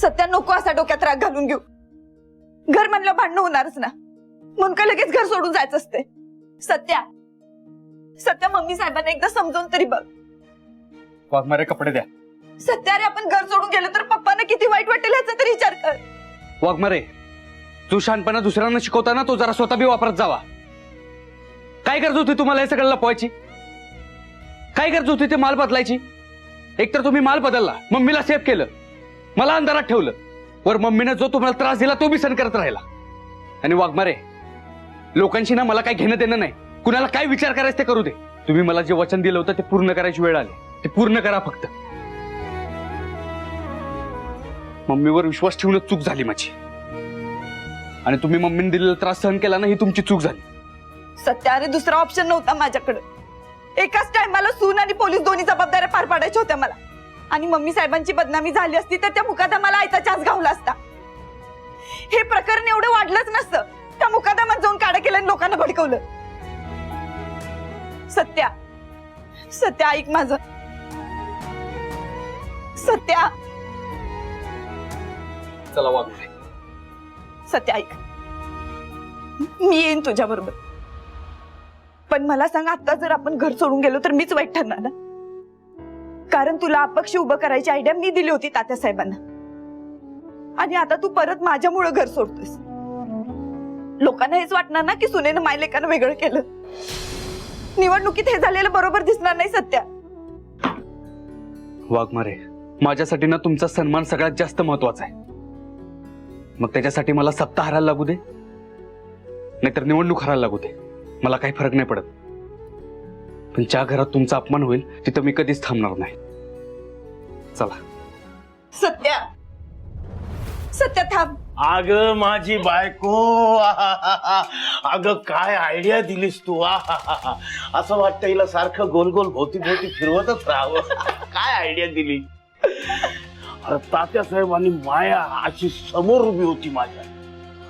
सत्या नको असा डोक्यात राग घालून घेऊ. घर म्हणलं भांडणं होणारच ना, म्हणून का लगेच घर सोडून जायचं असते. सत्या सत्या मम्मी साहेबांना एकदा समजावून तरी बघ. वाघमारे कपडे द्या. सत्या रे, आपण घर सोडून गेलो तर पप्पांना किती वाईट वाटेल याचा तरी विचार कर. वाघमारे तू शहाणपणा दुसऱ्यांना शिकवताना तो जरा स्वतः बी वापरत जावा. काय गरज होती तुम्हाला हे सगळं लपवायची? काय गरज होती ते माल बदलायची? एकतर तुम्ही माल बदलला, मम्मीला सेफ केलं, मला अंधारात ठेवलं, वर मम्मीने जो तुम्हाला त्रास दिला तो बी सहन करत राहिला. आणि वाघमारे लोकांशी ना मला काय घेणं देणं नाही. कुणाला काय विचार करायचं ते करू दे. तुम्ही मला जे वचन दिलं होतं ते पूर्ण करायची वेळ आली. ते पूर्ण करा फक्त. मम्मीवर विश्वास ठेवणं चूक झाली माझी, आणि तुम्ही मम्मीने दिलेला त्रास सहन केला ना, ही तुमची चूक झाली. सत्या अरे, दुसरा ऑप्शन नव्हता माझ्याकडे. एकाच टाइमाला सून आणि पोलीस दोन्ही जबाबदाऱ्या पार पाडायच्या होत्या मला. आणि मम्मी साहेबांची बदनामी झाली असती तर त्या मुकादमाला आयता चान्स घावला असता. हे प्रकरण एवढं वाढलंच नसतं. त्या मुकादमात जाऊन काढा केलं आणि लोकांना भडकवलं. सत्या सत्या ऐक माझं. सत्या चला वाघमारे. सत्या ऐक, मी येईन तुझ्या बरोबर, पण मला सांग आता जर आपण घर सोडून गेलो तर मीच वाईट ठरणार ना? कारण तुला अपक्ष उभं करायची आयडिया मी दिली होती तात्या साहेबांना, आणि आता तू परत माझ्यामुळे घर सोडतोस. लोकांना हेच वाटणार ना की सुनेनं मायलेकानं वेगळं केलं. निवडणुकीत हे झालेलं बरोबर दिसणार नाही. सत्या वाघमारे माझ्यासाठी ना तुमचा सन्मान सगळ्यात जास्त महत्वाचा आहे. मग त्याच्यासाठी मला सत्ता हरायला लागू दे, नाहीतर निवडणूक हरायला लागू दे, मला काही फरक नाही पडत. पण ज्या घरात तुमचा अपमान होईल तिथं मी कधीच थांबणार नाही. चला. सत्या सत्या थांब. अग माझी बायको, अग काय आयडिया दिलीस तू. असं वाटतं हिला सारखं गोल गोल भोवती भोवती फिरवतच राहावं. काय आयडिया दिली. अरे तात्या साहेब आणि माया अशी समोर उभी होती माझ्या,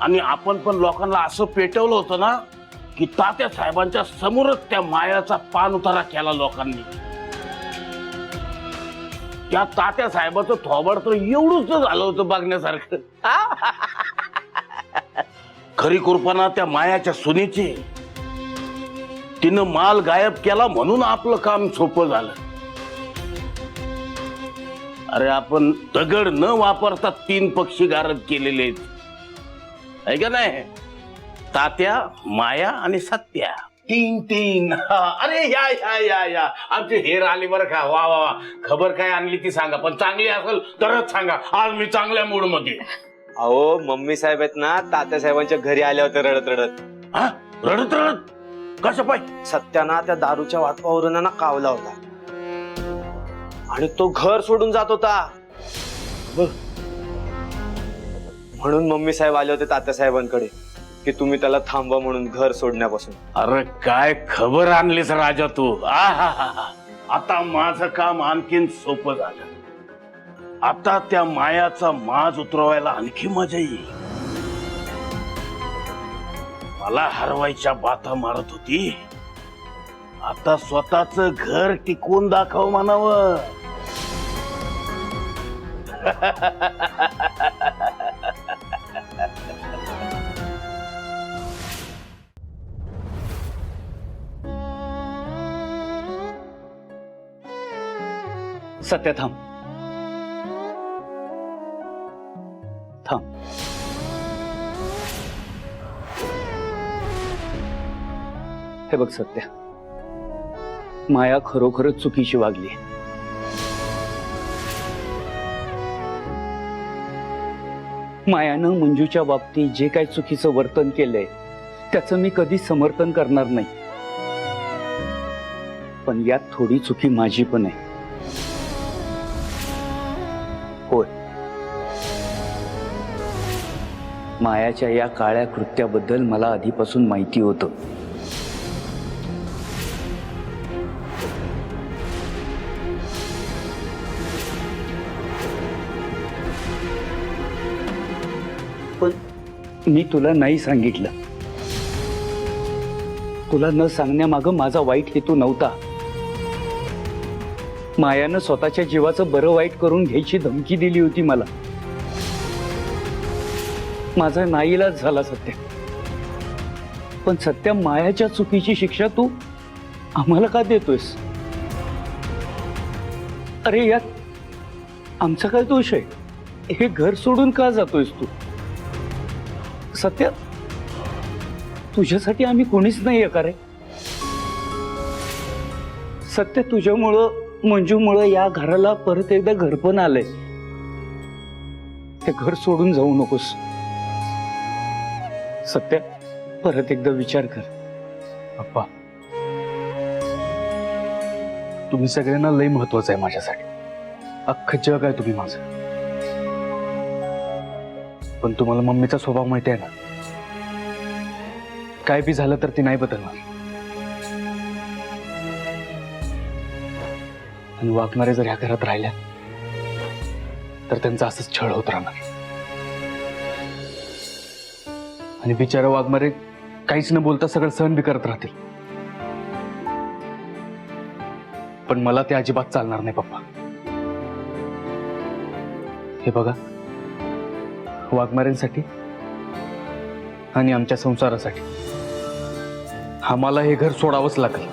आणि आपण पण लोकांना असं पेटवलं होतं ना की तात्या साहेबांच्या समोरच त्या मायाचा पान उतारा केला लोकांनी. त्या तात्या साहेबाचं थोबड तर एवढंच झालं होतं बघण्यासारखं. खरी कृपा त्या मायाच्या सुनेची. तिनं माल गायब केला म्हणून आपलं काम सोपं झालं. अरे आपण दगड न वापरता 3 पक्षी गारद केलेले आहेत, आहे का नाही? तात्या, माया आणि सत्या. 3 अरे या या या या आमचे हेर आले बरं का. वा वा वा. खबर काय आणली ती सांगा, पण चांगली असेल तरच सांगा. आज मी चांगल्या मूड मध्ये. अहो मम्मी साहेब आहेत ना, तात्या साहेबांच्या घरी आल्या होत्या रडत रडत. हा, रडत रडत कसं पाहिजे? सत्याना त्या दारूच्या वाटपावरून ना कावला होता, आणि तो घर सोडून जात होता. म्हणून मम्मी साहेब आले होते तात्या साहेबांकडे की तुम्ही त्याला थांबवा म्हणून घर सोडण्यापासून. अरे काय खबर आणलीस राजा तू. आता माझं काम आणखीन सोपं झालं. आता त्या मायाचा माज उतरवायला आणखी मजा येईल. मला हरवायच्या बाता मारत होती, आता स्वतःच घर टिकवून दाखव म्हणावं. सत्या थांब थांब. हे बघ सत्या, माया खरोखरच चुकीची वागली. मायानं मंजूच्या बाबतीत जे काही चुकीचं वर्तन केलंय त्याचं मी कधीच समर्थन करणार नाही, पण यात थोडी चुकी माझी पण आहे. होय, मायाच्या या काळ्या कृत्याबद्दल मला आधीपासून माहिती होतं. पण मी तुला नाही सांगितलं. तुला न सांगण्यामागं माझा वाईट हेतू नव्हता. मायानं स्वतःच्या जीवाचं बरं वाईट करून घ्यायची धमकी दिली होती मला. माझा नाईलाज झाला सत्य. पण सत्या, मायाच्या चुकीची शिक्षा तू आम्हाला का देतोयस? अरे यात आमचा काय दोष आहे? हे घर सोडून का जातोयस तू? सत्या, तुझ्यासाठी आम्ही कोणीच नाहीये का रे? सत्य, तुझ्यामुळं मंजूमुळं या घराला परत एकदा घरपण आलंय. ते घर सोडून जाऊ नकोस. सत्य, परत एकदा विचार कर. पप्पा, तुम्ही सगळ्यांना लय महत्वाचं आहे माझ्यासाठी. अख्खं जग आहे तुम्ही माझं. पण तुम्हाला मम्मीचा स्वभाव माहिती आहे ना. काय बी झालं तर ती नाही बदलणार. आणि वागणारे जर ह्या घरात राहिल्या तर त्यांचा असंच छळ होत राहणार. आणि बिचारा वाघमारे काहीच न बोलता सगळं सहन बी करत राहतील. पण मला ते अजिबात चालणार नाही पप्पा. हे बघा, वाघमारेंसाठी आणि आमच्या संसारासाठी आम्हाला हे घर सोडावंच लागेल.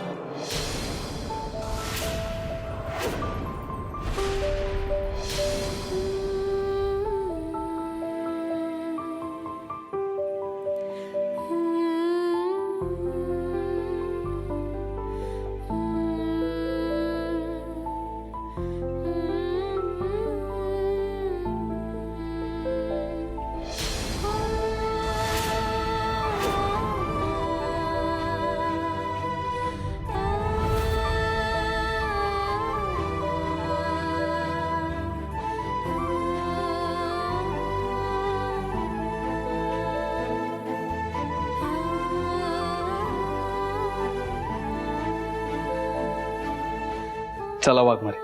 चला वाघमारे,